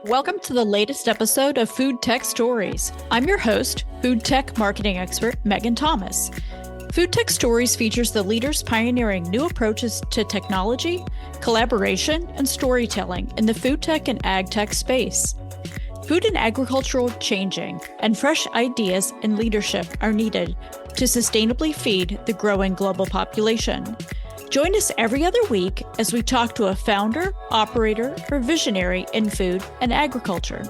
Welcome to the latest episode of FoodTech Stories. I'm your host, FoodTech marketing expert Megan Thomas. FoodTech Stories features the leaders pioneering new approaches to technology, collaboration, and storytelling in the food tech and ag tech space. Food and agriculture are changing, and fresh ideas and leadership are needed to sustainably feed the growing global population. Join us every other week as we talk to a founder, operator, or visionary in food and agriculture.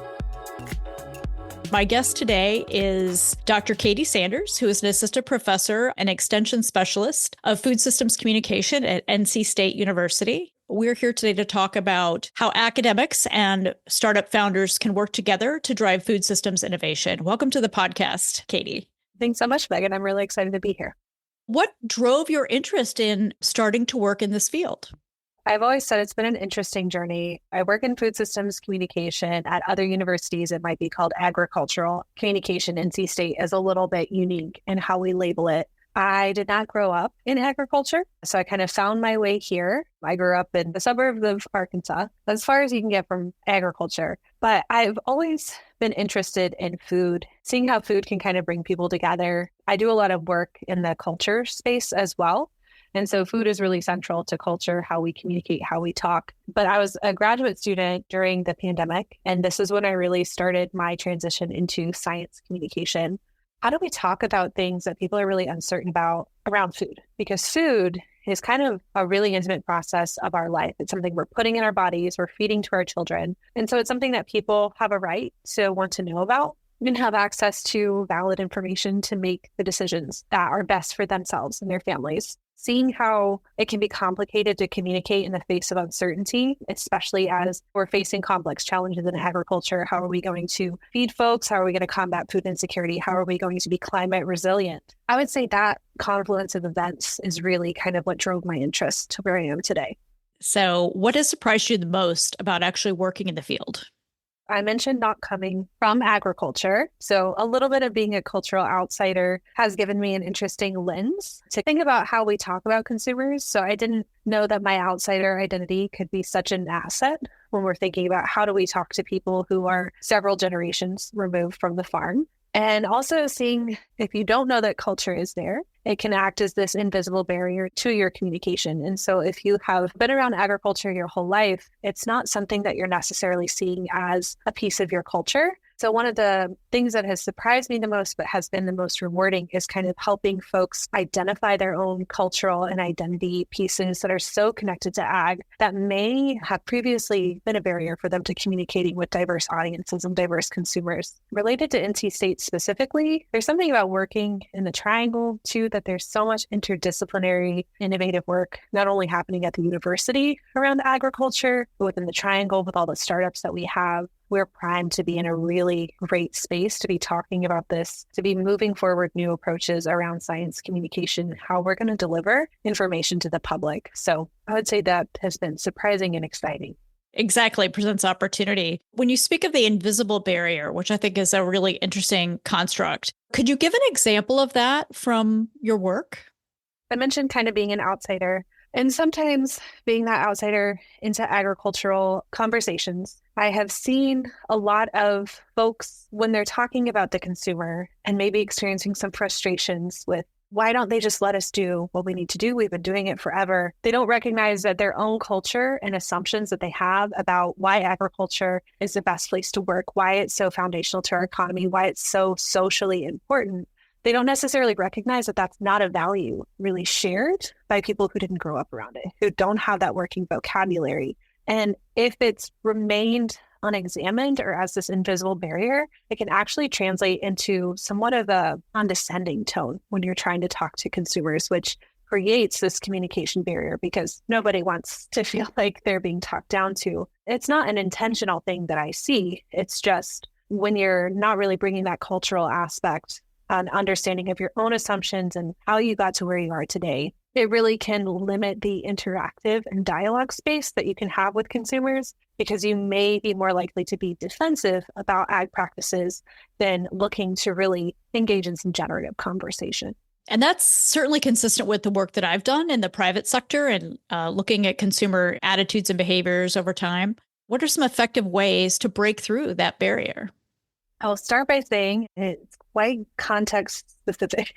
My guest today is Dr. Katie Sanders, who is an assistant professor and extension specialist of food systems communication at NC State University. We're here today to talk about how academics and startup founders can work together to drive food systems innovation. Welcome to the podcast, Katie. Thanks so much, Megan. I'm really excited to be here. What drove your interest in starting to work in this field? I've always said it's been an interesting journey. I work in food systems communication at other universities. It might be called agricultural communication. NC State is a little bit unique in how we label it. I did not grow up in agriculture, so I kind of found my way here. I grew up in the suburbs of Arkansas, as far as you can get from agriculture. But I've always been interested in food, seeing how food can kind of bring people together. I do a lot of work in the culture space as well. And so food is really central to culture, how we communicate, how we talk. But I was a graduate student during the pandemic, and this is when I really started my transition into science communication. How do we talk about things that people are really uncertain about around food? Because food is kind of a really intimate process of our life. It's something we're putting in our bodies, we're feeding to our children. And so it's something that people have a right to want to know about and have access to valid information to make the decisions that are best for themselves and their families. Seeing how it can be complicated to communicate in the face of uncertainty, especially as we're facing complex challenges in agriculture. How are we going to feed folks? How are we going to combat food insecurity? How are we going to be climate resilient? I would say that confluence of events is really kind of what drove my interest to where I am today. So what has surprised you the most about actually working in the field? I mentioned not coming from agriculture. So a little bit of being a cultural outsider has given me an interesting lens to think about how we talk about consumers. So I didn't know that my outsider identity could be such an asset when we're thinking about how do we talk to people who are several generations removed from the farm. And also seeing if you don't know that culture is there, it can act as this invisible barrier to your communication. And so if you have been around agriculture your whole life, it's not something that you're necessarily seeing as a piece of your culture. So one of the things that has surprised me the most, but has been the most rewarding, is kind of helping folks identify their own cultural and identity pieces that are so connected to ag that may have previously been a barrier for them to communicating with diverse audiences and diverse consumers. Related to NC State specifically, there's something about working in the triangle too, that there's so much interdisciplinary, innovative work, not only happening at the university around agriculture, but within the triangle with all the startups that we have. We're primed to be in a really great space to be talking about this, to be moving forward new approaches around science communication, how we're going to deliver information to the public. So I would say that has been surprising and exciting. Exactly, presents opportunity. When you speak of the invisible barrier, which I think is a really interesting construct, could you give an example of that from your work? I mentioned kind of being an outsider, and sometimes being that outsider into agricultural conversations. I have seen a lot of folks when they're talking about the consumer and maybe experiencing some frustrations with, why don't they just let us do what we need to do? We've been doing it forever. They don't recognize that their own culture and assumptions that they have about why agriculture is the best place to work, why it's so foundational to our economy, why it's so socially important. They don't necessarily recognize that that's not a value really shared by people who didn't grow up around it, who don't have that working vocabulary. And if it's remained unexamined or as this invisible barrier, it can actually translate into somewhat of a condescending tone when you're trying to talk to consumers, which creates this communication barrier because nobody wants to feel like they're being talked down to. It's not an intentional thing that I see. It's just when you're not really bringing that cultural aspect, an understanding of your own assumptions and how you got to where you are today, it really can limit the interactive and dialogue space that you can have with consumers because you may be more likely to be defensive about ag practices than looking to really engage in some generative conversation. And that's certainly consistent with the work that I've done in the private sector and looking at consumer attitudes and behaviors over time. What are some effective ways to break through that barrier? I'll start by saying it's quite context specific.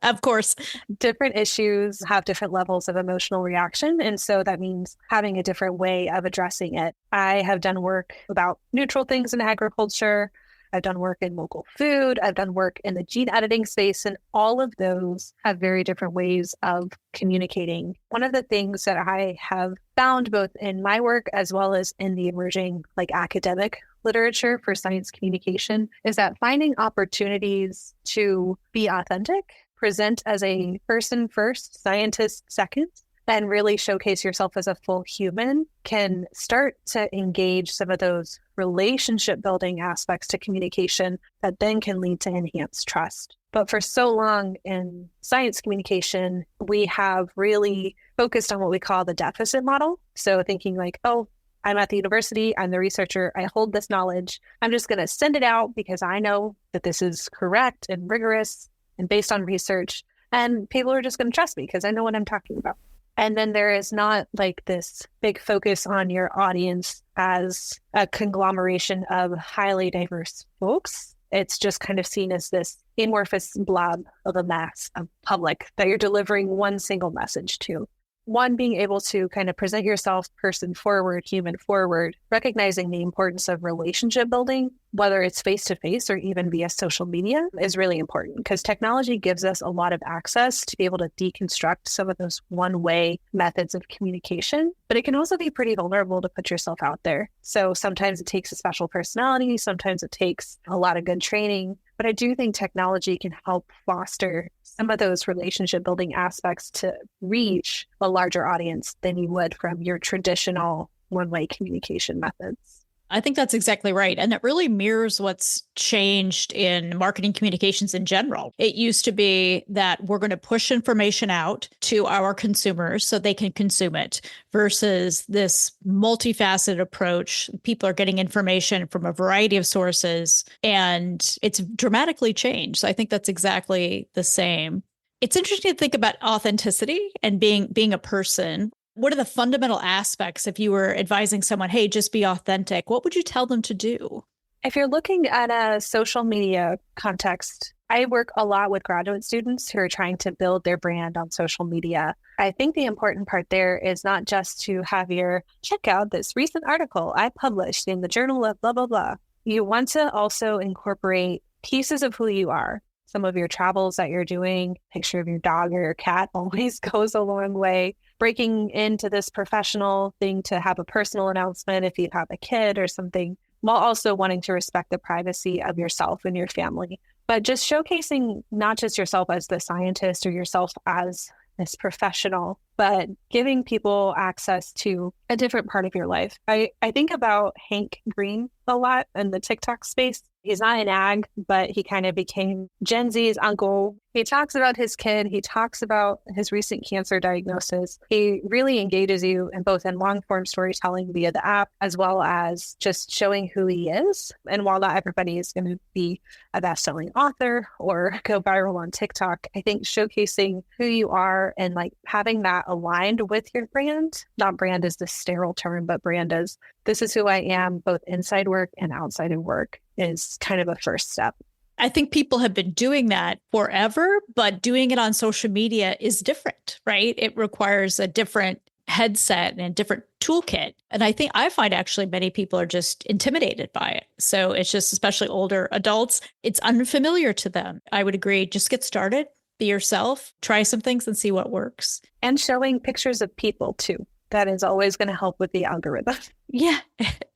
Of course. Different issues have different levels of emotional reaction. And so that means having a different way of addressing it. I have done work about neutral things in agriculture. I've done work in local food. I've done work in the gene editing space, and all of those have very different ways of communicating. One of the things that I have found both in my work as well as in the emerging academic literature for science communication is that finding opportunities to be authentic, present as a person first, scientist second, and really showcase yourself as a full human can start to engage some of those relationship building aspects to communication that then can lead to enhanced trust. But for so long in science communication, we have really focused on what we call the deficit model. So thinking oh, I'm at the university, I'm the researcher, I hold this knowledge, I'm just going to send it out because I know that this is correct and rigorous and based on research, and people are just going to trust me because I know what I'm talking about. And then there is not this big focus on your audience as a conglomeration of highly diverse folks. It's just kind of seen as this amorphous blob of a mass of public that you're delivering one single message to. One, being able to kind of present yourself person forward, human forward, recognizing the importance of relationship building, whether it's face-to-face or even via social media, is really important because technology gives us a lot of access to be able to deconstruct some of those one-way methods of communication, but it can also be pretty vulnerable to put yourself out there. So sometimes it takes a special personality, sometimes it takes a lot of good training, but I do think technology can help foster some of those relationship building aspects to reach a larger audience than you would from your traditional one-way communication methods. I think that's exactly right. And it really mirrors what's changed in marketing communications in general. It used to be that we're going to push information out to our consumers so they can consume it versus this multifaceted approach. People are getting information from a variety of sources, and it's dramatically changed. So I think that's exactly the same. It's interesting to think about authenticity and being a person. What are the fundamental aspects if you were advising someone, hey, just be authentic? What would you tell them to do? If you're looking at a social media context, I work a lot with graduate students who are trying to build their brand on social media. I think the important part there is not just to have your check out this recent article I published in the journal of blah, blah, blah. You want to also incorporate pieces of who you are. Some of your travels that you're doing, picture of your dog or your cat always goes a long way. Breaking into this professional thing to have a personal announcement if you have a kid or something, while also wanting to respect the privacy of yourself and your family. But just showcasing not just yourself as the scientist or yourself as this professional, but giving people access to a different part of your life. I think about Hank Green a lot in the TikTok space. He's not an ag, but he kind of became Gen Z's uncle. He talks about his kid. He talks about his recent cancer diagnosis. He really engages you in both in long form storytelling via the app, as well as just showing who he is. And while not everybody is going to be a best-selling author or go viral on TikTok, I think showcasing who you are and having that aligned with your brand, not brand is the sterile term, but brand as this is who I am, both inside work and outside of work, is kind of a first step. I think people have been doing that forever, but doing it on social media is different, right? It requires a different headset and a different toolkit. And I find actually many people are just intimidated by it. So it's just, especially older adults, it's unfamiliar to them. I would agree. Just get started, be yourself, try some things and see what works. And showing pictures of people too. That is always going to help with the algorithm. Yeah,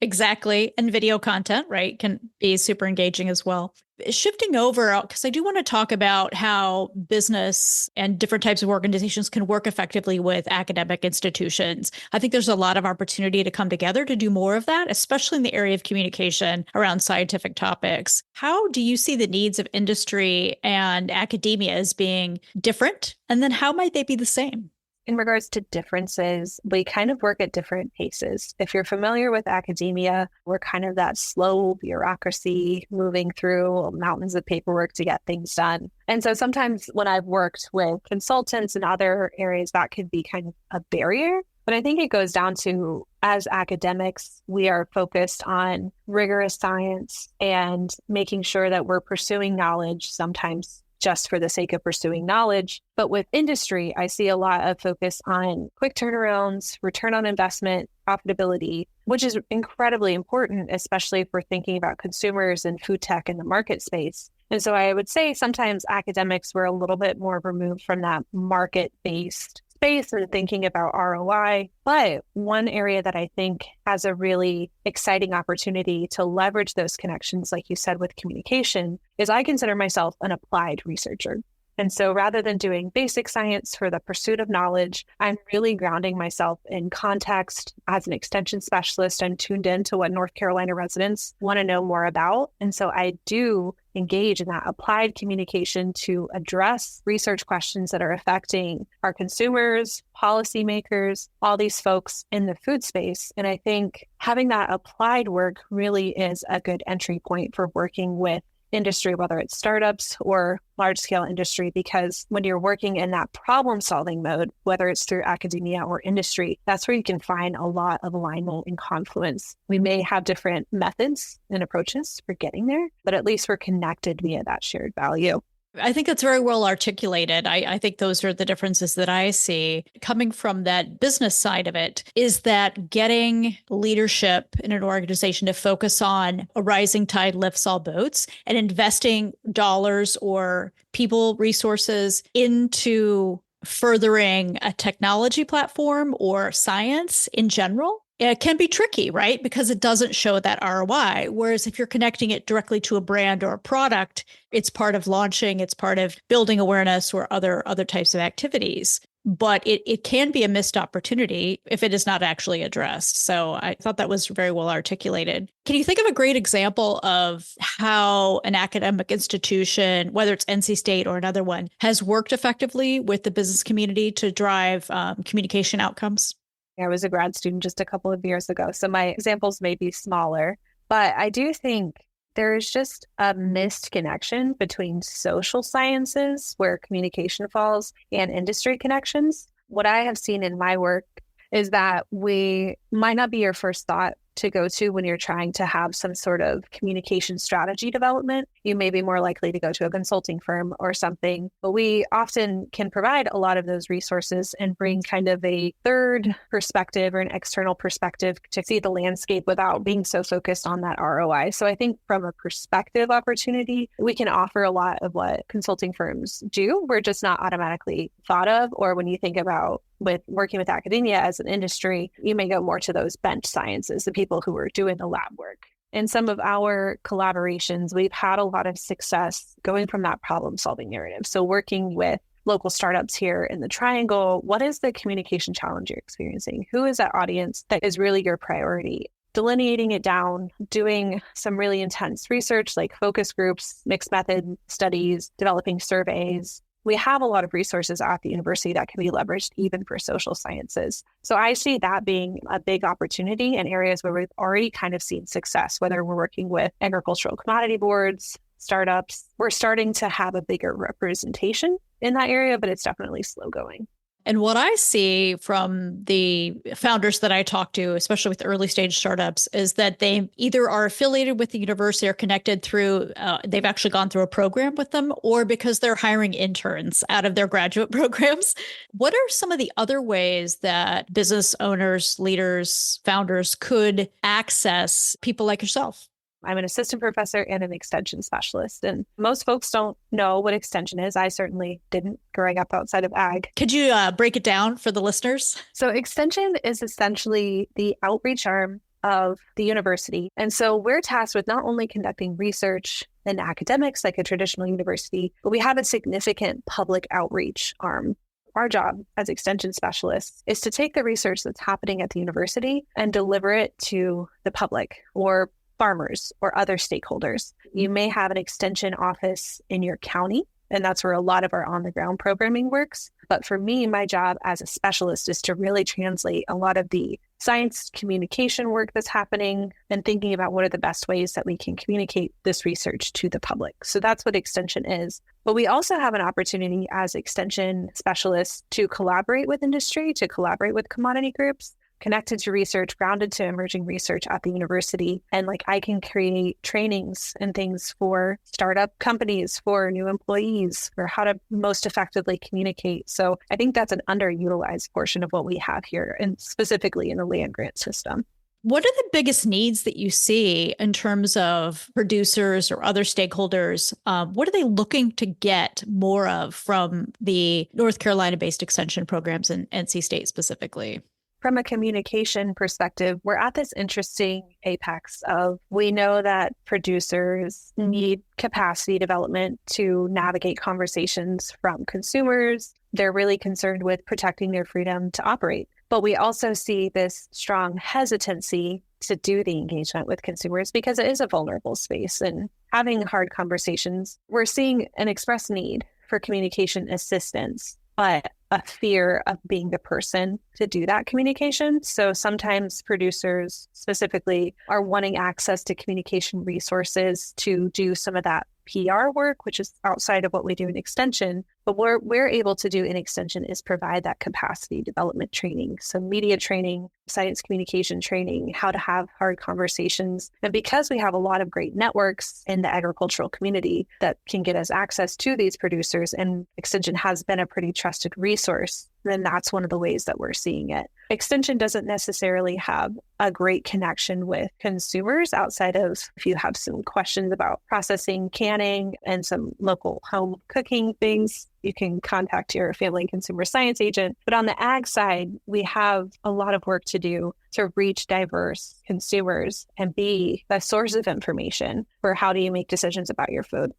exactly. And video content, right, can be super engaging as well. Shifting over, because I do want to talk about how business and different types of organizations can work effectively with academic institutions. I think there's a lot of opportunity to come together to do more of that, especially in the area of communication around scientific topics. How do you see the needs of industry and academia as being different? And then how might they be the same? In regards to differences, we kind of work at different paces. If you're familiar with academia, we're kind of that slow bureaucracy moving through mountains of paperwork to get things done. And so sometimes when I've worked with consultants in other areas, that could be kind of a barrier. But I think it goes down to as academics, we are focused on rigorous science and making sure that we're pursuing knowledge, sometimes just for the sake of pursuing knowledge. But with industry, I see a lot of focus on quick turnarounds, return on investment, profitability, which is incredibly important, especially if we're thinking about consumers and food tech in the market space. And so I would say sometimes academics were a little bit more removed from that market-based space and thinking about ROI. But one area that I think has a really exciting opportunity to leverage those connections, like you said, with communication, is I consider myself an applied researcher. And so rather than doing basic science for the pursuit of knowledge, I'm really grounding myself in context. As an extension specialist, I'm tuned into what North Carolina residents want to know more about. And so I do engage in that applied communication to address research questions that are affecting our consumers, policymakers, all these folks in the food space. And I think having that applied work really is a good entry point for working with industry, whether it's startups or large scale industry, because when you're working in that problem solving mode, whether it's through academia or industry, that's where you can find a lot of alignment and confluence. We may have different methods and approaches for getting there, but at least we're connected via that shared value. I think that's very well articulated. I think those are the differences that I see coming from that business side of it, is that getting leadership in an organization to focus on a rising tide lifts all boats and investing dollars or people resources into furthering a technology platform or science in general. It can be tricky, right? Because it doesn't show that ROI. Whereas if you're connecting it directly to a brand or a product, it's part of launching, it's part of building awareness or other types of activities. But it can be a missed opportunity if it is not actually addressed. So I thought that was very well articulated. Can you think of a great example of how an academic institution, whether it's NC State or another one, has worked effectively with the business community to drive communication outcomes? I was a grad student just a couple of years ago, so my examples may be smaller, but I do think there's just a missed connection between social sciences, where communication falls, and industry connections. What I have seen in my work is that we might not be your first thought to go to when you're trying to have some sort of communication strategy development. You may be more likely to go to a consulting firm or something, but we often can provide a lot of those resources and bring kind of a third perspective or an external perspective to see the landscape without being so focused on that ROI. So I think from a perspective opportunity, we can offer a lot of what consulting firms do. We're just not automatically thought of, or when you think about with working with academia as an industry, you may go more to those bench sciences, the people who are doing the lab work. In some of our collaborations, we've had a lot of success going from that problem-solving narrative. So working with local startups here in the Triangle, what is the communication challenge you're experiencing? Who is that audience that is really your priority? Delineating it down, doing some really intense research like focus groups, mixed method studies, developing surveys. We have a lot of resources at the university that can be leveraged even for social sciences. So I see that being a big opportunity in areas where we've already kind of seen success, whether we're working with agricultural commodity boards, startups. We're starting to have a bigger representation in that area, but it's definitely slow going. And what I see from the founders that I talk to, especially with early stage startups, is that they either are affiliated with the university or connected through, they've actually gone through a program with them, or because they're hiring interns out of their graduate programs. What are some of the other ways that business owners, leaders, founders could access people like yourself? I'm an assistant professor and an extension specialist. And most folks don't know what extension is. I certainly didn't growing up outside of ag. Could you break it down for the listeners? So extension is essentially the outreach arm of the university. And so we're tasked with not only conducting research and academics like a traditional university, but we have a significant public outreach arm. Our job as extension specialists is to take the research that's happening at the university and deliver it to the public or farmers or other stakeholders. You may have an extension office in your county, and that's where a lot of our on-the-ground programming works. But for me, my job as a specialist is to really translate a lot of the science communication work that's happening and thinking about what are the best ways that we can communicate this research to the public. So that's what extension is. But we also have an opportunity as extension specialists to collaborate with industry, to collaborate with commodity groups. connected to research, grounded to emerging research at the university. And like I can create trainings and things for startup companies, for new employees, for how to most effectively communicate. So I think that's an underutilized portion of what we have here, and specifically in the land grant system. What are the biggest needs that you see in terms of producers or other stakeholders? What are they looking to get more of from the North Carolina-based extension programs and NC State specifically? From a communication perspective, we're at this interesting apex of we know that producers need capacity development to navigate conversations from consumers. They're really concerned with protecting their freedom to operate. But we also see this strong hesitancy to do the engagement with consumers because it is a vulnerable space. And having hard conversations, we're seeing an express need for communication assistance, but a fear of being the person to do that communication. So sometimes producers specifically are wanting access to communication resources to do some of that PR work, which is outside of what we do in extension. But what we're able to do in extension is provide that capacity development training. So media training, science communication training, how to have hard conversations. And because we have a lot of great networks in the agricultural community that can get us access to these producers, and extension has been a pretty trusted resource, then that's one of the ways that we're seeing it. Extension doesn't necessarily have a great connection with consumers outside of if you have some questions about processing, canning, and some local home cooking things, you can contact your family and consumer science agent. But on the ag side, we have a lot of work to do to reach diverse consumers and be a source of information for how do you make decisions about your food.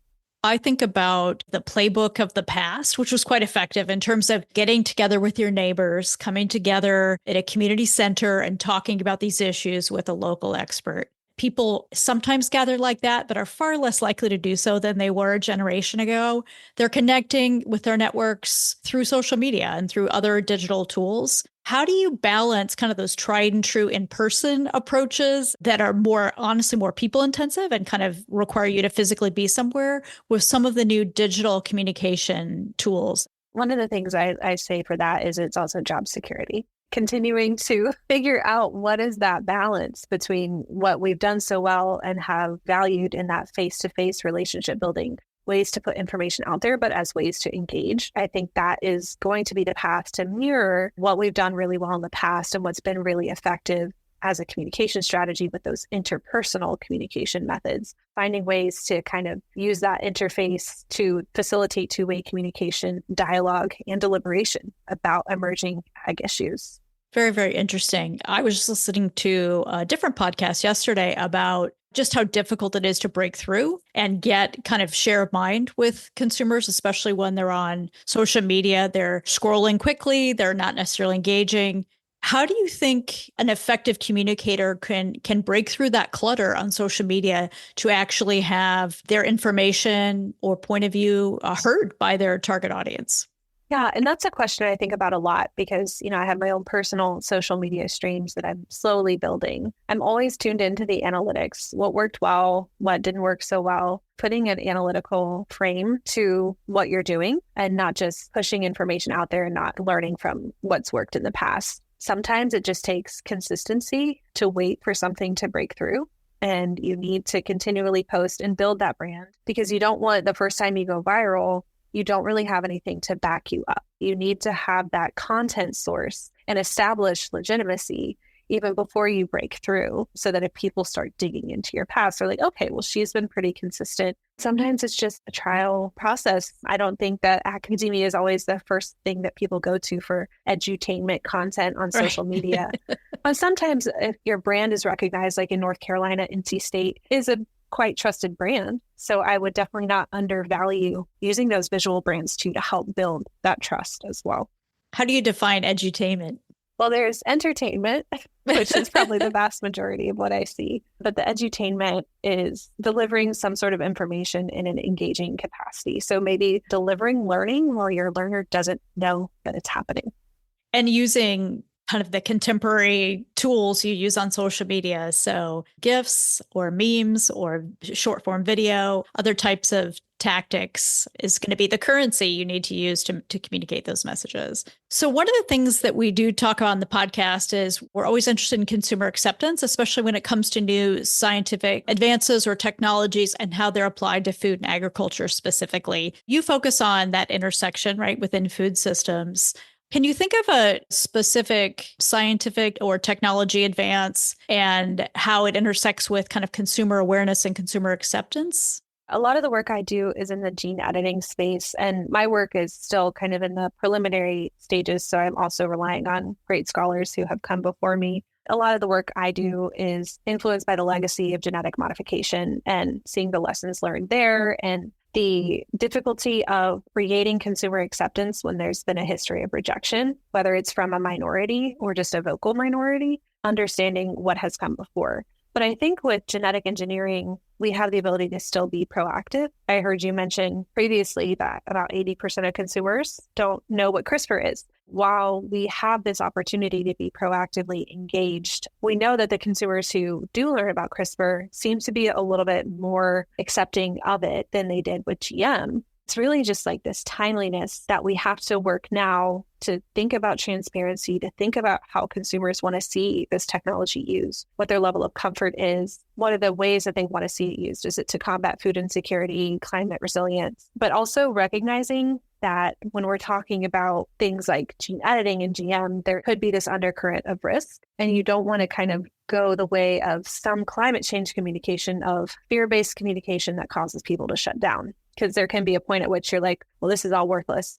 I think about the playbook of the past, which was quite effective in terms of getting together with your neighbors, coming together at a community center and talking about these issues with a local expert. People sometimes gather like that, but are far less likely to do so than they were a generation ago. They're connecting with their networks through social media and through other digital tools. How do you balance kind of those tried and true in-person approaches that are more, honestly, more people intensive and kind of require you to physically be somewhere with some of the new digital communication tools? One of the things I say for that is it's also job security. Continuing to figure out what is that balance between what we've done so well and have valued in that face-to-face relationship building, ways to put information out there, but as ways to engage. I think that is going to be the path to mirror what we've done really well in the past and what's been really effective as a communication strategy with those interpersonal communication methods, finding ways to kind of use that interface to facilitate two-way communication, dialogue, and deliberation about emerging ag issues. Very, very interesting. I was just listening to a different podcast yesterday about just how difficult it is to break through and get kind of share of mind with consumers, especially when they're on social media. They're scrolling quickly. They're not necessarily engaging. How do you think an effective communicator can break through that clutter on social media to actually have their information or point of view heard by their target audience? Yeah, and that's a question I think about a lot because, I have my own personal social media streams that I'm slowly building. I'm always tuned into the analytics, what worked well, what didn't work so well, putting an analytical frame to what you're doing and not just pushing information out there and not learning from what's worked in the past. Sometimes it just takes consistency to wait for something to break through. And you need to continually post and build that brand because you don't want the first time you go viral, you don't really have anything to back you up. You need to have that content source and establish legitimacy even before you break through so that if people start digging into your past, they're like, okay, well, she's been pretty consistent. Sometimes it's just a trial process. I don't think that academia is always the first thing that people go to for edutainment content on social media. But sometimes if your brand is recognized, like in North Carolina, NC State is a quite trusted brand. So I would definitely not undervalue using those visual brands to help build that trust as well. How do you define edutainment? Well, there's entertainment, which is probably the vast majority of what I see. But the edutainment is delivering some sort of information in an engaging capacity. So maybe delivering learning while your learner doesn't know that it's happening. And using kind of the contemporary tools you use on social media. So GIFs or memes or short form video, other types of tactics is going to be the currency you need to use to communicate those messages. So one of the things that we do talk about on the podcast is we're always interested in consumer acceptance, especially when it comes to new scientific advances or technologies and how they're applied to food and agriculture specifically. You focus on that intersection, right, within food systems. Can you think of a specific scientific or technology advance and how it intersects with kind of consumer awareness and consumer acceptance? A lot of the work I do is in the gene editing space, and my work is still kind of in the preliminary stages. So I'm also relying on great scholars who have come before me. A lot of the work I do is influenced by the legacy of genetic modification and seeing the lessons learned there and the difficulty of creating consumer acceptance when there's been a history of rejection, whether it's from a minority or just a vocal minority, understanding what has come before. But I think with genetic engineering, we have the ability to still be proactive. I heard you mention previously that about 80% of consumers don't know what CRISPR is. While we have this opportunity to be proactively engaged, we know that the consumers who do learn about CRISPR seem to be a little bit more accepting of it than they did with GM. It's really just like this timeliness that we have to work now to think about transparency, to think about how consumers want to see this technology used, what their level of comfort is, what are the ways that they want to see it used. Is it to combat food insecurity, climate resilience, but also recognizing that when we're talking about things like gene editing and GM, there could be this undercurrent of risk. And you don't want to kind of go the way of some climate change communication, of fear-based communication that causes people to shut down. Because there can be a point at which you're like, well, this is all worthless.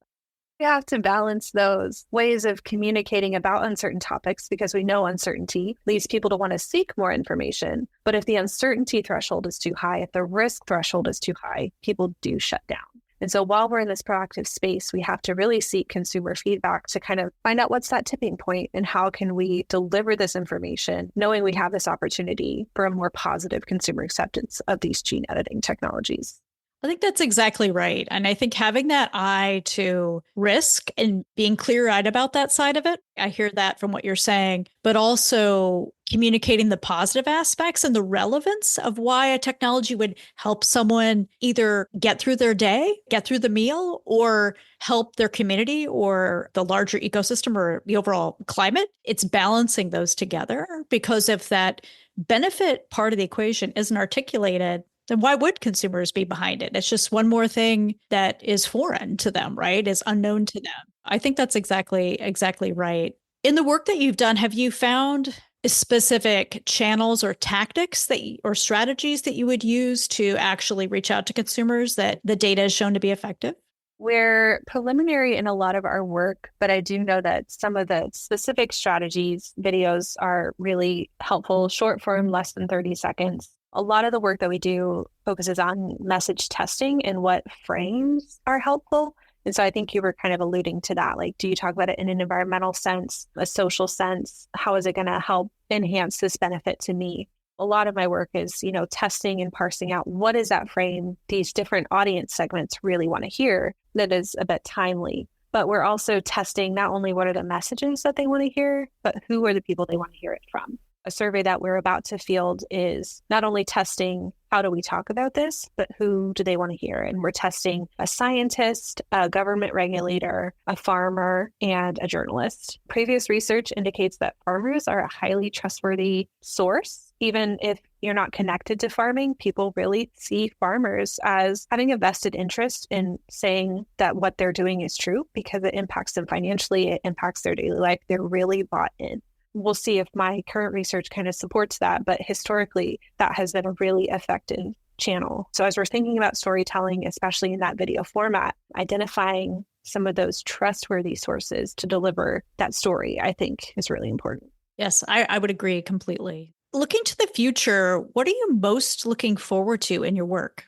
We have to balance those ways of communicating about uncertain topics because we know uncertainty leads people to want to seek more information. But if the uncertainty threshold is too high, if the risk threshold is too high, people do shut down. And so while we're in this proactive space, we have to really seek consumer feedback to kind of find out what's that tipping point and how can we deliver this information, knowing we have this opportunity for a more positive consumer acceptance of these gene editing technologies. I think that's exactly right. And I think having that eye to risk and being clear-eyed about that side of it, I hear that from what you're saying, but also communicating the positive aspects and the relevance of why a technology would help someone either get through their day, get through the meal, or help their community or the larger ecosystem or the overall climate. It's balancing those together, because if that benefit part of the equation isn't articulated, then why would consumers be behind it? It's just one more thing that is foreign to them, right? Is unknown to them. I think that's exactly right. In the work that you've done, have you found specific channels or tactics or strategies that you would use to actually reach out to consumers that the data has shown to be effective? We're preliminary in a lot of our work, but I do know that some of the specific strategies, videos are really helpful, short form, less than 30 seconds. A lot of the work that we do focuses on message testing and what frames are helpful. And so I think you were kind of alluding to that. Like, do you talk about it in an environmental sense, a social sense? How is it going to help enhance this benefit to me? A lot of my work is, testing and parsing out what is that frame these different audience segments really want to hear that is a bit timely. But we're also testing not only what are the messages that they want to hear, but who are the people they want to hear it from. A survey that we're about to field is not only testing how do we talk about this, but who do they want to hear? And we're testing a scientist, a government regulator, a farmer, and a journalist. Previous research indicates that farmers are a highly trustworthy source. Even if you're not connected to farming, people really see farmers as having a vested interest in saying that what they're doing is true because it impacts them financially, it impacts their daily life. They're really bought in. We'll see if my current research kind of supports that, but historically, that has been a really effective channel. So as we're thinking about storytelling, especially in that video format, identifying some of those trustworthy sources to deliver that story, I think is really important. Yes, I would agree completely. Looking to the future, what are you most looking forward to in your work?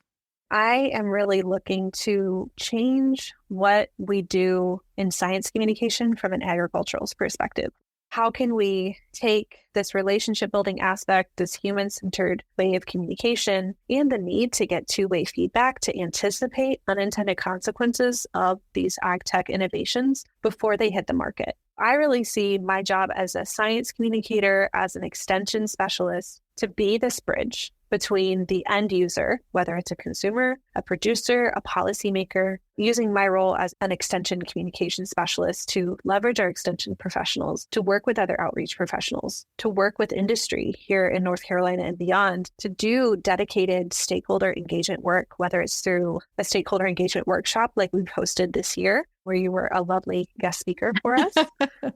I am really looking to change what we do in science communication from an agricultural perspective. How can we take this relationship building aspect, this human-centered way of communication, and the need to get two-way feedback to anticipate unintended consequences of these ag tech innovations before they hit the market? I really see my job as a science communicator, as an extension specialist, to be this bridge between the end user, whether it's a consumer, a producer, a policymaker, using my role as an extension communication specialist to leverage our extension professionals, to work with other outreach professionals, to work with industry here in North Carolina and beyond, to do dedicated stakeholder engagement work, whether it's through a stakeholder engagement workshop like we've hosted this year, where you were a lovely guest speaker for us,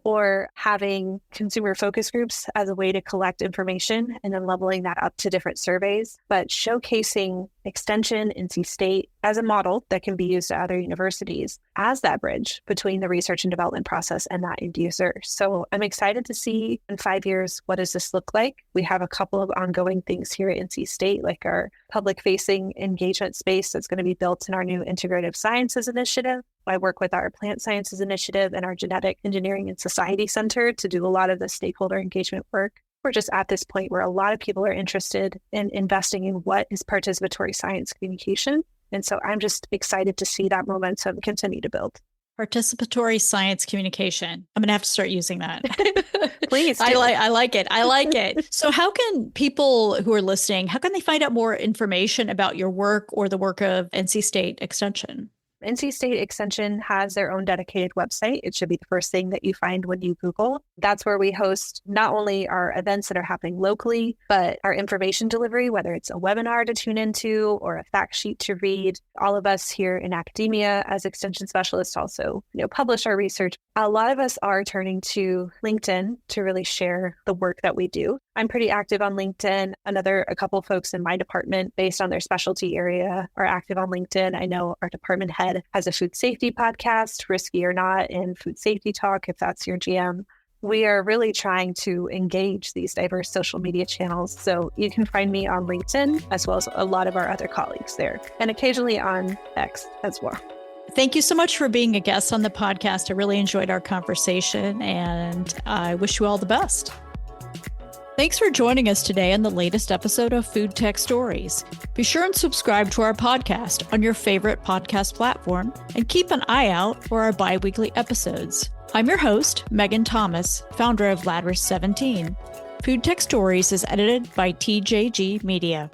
or having consumer focus groups as a way to collect information and then leveling that up to different surveys, but showcasing extension, NC State as a model that can be used at other universities as that bridge between the research and development process and that end user. So I'm excited to see in 5 years, what does this look like? We have a couple of ongoing things here at NC State, like our public-facing engagement space that's going to be built in our new Integrative Sciences Initiative. I work with our Plant Sciences Initiative and our Genetic Engineering and Society Center to do a lot of the stakeholder engagement work. We're just at this point where a lot of people are interested in investing in what is participatory science communication. And so I'm just excited to see that momentum continue to build. Participatory science communication. I'm going to have to start using that. Please. I like it. I like it. So how can people who are listening, how can they find out more information about your work or the work of NC State Extension? NC State Extension has their own dedicated website. It should be the first thing that you find when you Google. That's where we host not only our events that are happening locally, but our information delivery, whether it's a webinar to tune into or a fact sheet to read. All of us here in academia as extension specialists also, publish our research. A lot of us are turning to LinkedIn to really share the work that we do. I'm pretty active on LinkedIn. A couple folks in my department, based on their specialty area, are active on LinkedIn. I know our department head has a food safety podcast, Risky or Not, and Food Safety Talk, if that's your GM. We are really trying to engage these diverse social media channels. So you can find me on LinkedIn, as well as a lot of our other colleagues there, and occasionally on X as well. Thank you so much for being a guest on the podcast. I really enjoyed our conversation, and I wish you all the best. Thanks for joining us today on the latest episode of FoodTech Stories. Be sure and subscribe to our podcast on your favorite podcast platform and keep an eye out for our bi-weekly episodes. I'm your host, Megan Thomas, founder of Ladris 17. FoodTech Stories is edited by TJG Media.